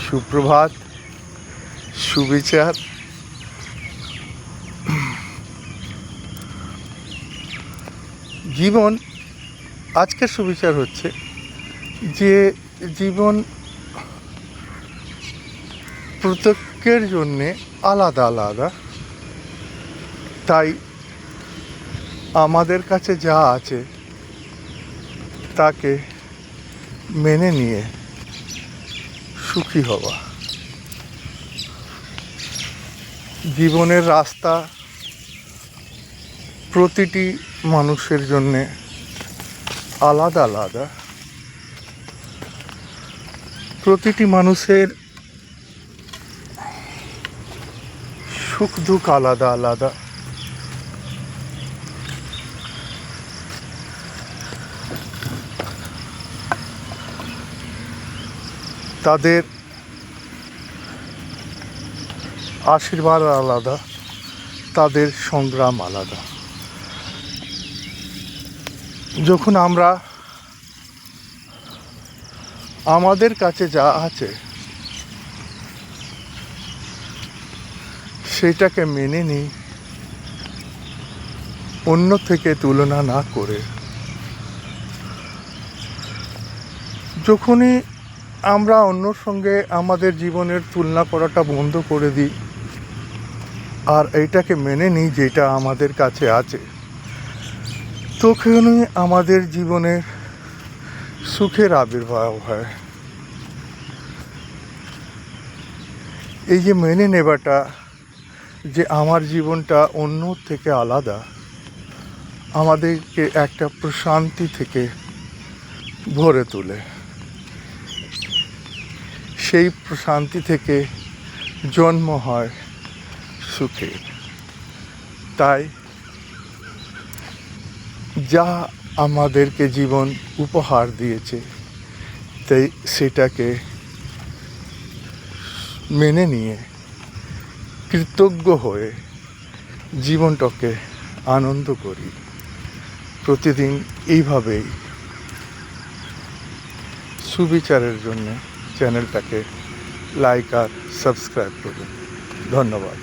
সুপ্রভাত, সুবিচার। জীবন আজকের সুবিচার হচ্ছে যে জীবন প্রত্যেকের জন্যে আলাদা আলাদা। তাই আমাদের কাছে যা আছে তাকে মেনে নিয়ে সুখী হওয়া। জীবনের রাস্তা প্রতিটি মানুষের জন্যে আলাদা আলাদা। প্রতিটি মানুষের সুখ দুঃখ আলাদা আলাদা। তাদের আশীর্বাদ আলাদা, তাদের সংগ্রাম আলাদা। যখন আমরা আমাদের কাছে যা আছে সেটাকে মেনে নিই, অন্য থেকে তুলনা না করে। যখনই আমরা অন্যর সঙ্গে আমাদের জীবনের তুলনা করাটা বন্ধ করে দিই আর এইটাকে মেনে নিই যেটা আমাদের কাছে আছে, তখনই আমাদের জীবনের সুখের আবির্ভাব হয়। এই যে মেনে নেওয়াটা যে আমার জীবনটা অন্য থেকে আলাদা, আমাদেরকে একটা প্রশান্তি থেকে ভরে তোলে। সেই প্রশান্তি থেকে জন্ম হয় সুখের। তাই যা আমাদেরকে জীবন উপহার দিয়েছে তাই সেটাকে মেনে নিয়ে কৃতজ্ঞ হয়ে জীবনটাকে আনন্দ করি। প্রতিদিন এইভাবেই সুবিচারের জন্য চ্যানেলটাকে লাইক আর সাবস্ক্রাইব করুন। ধন্যবাদ।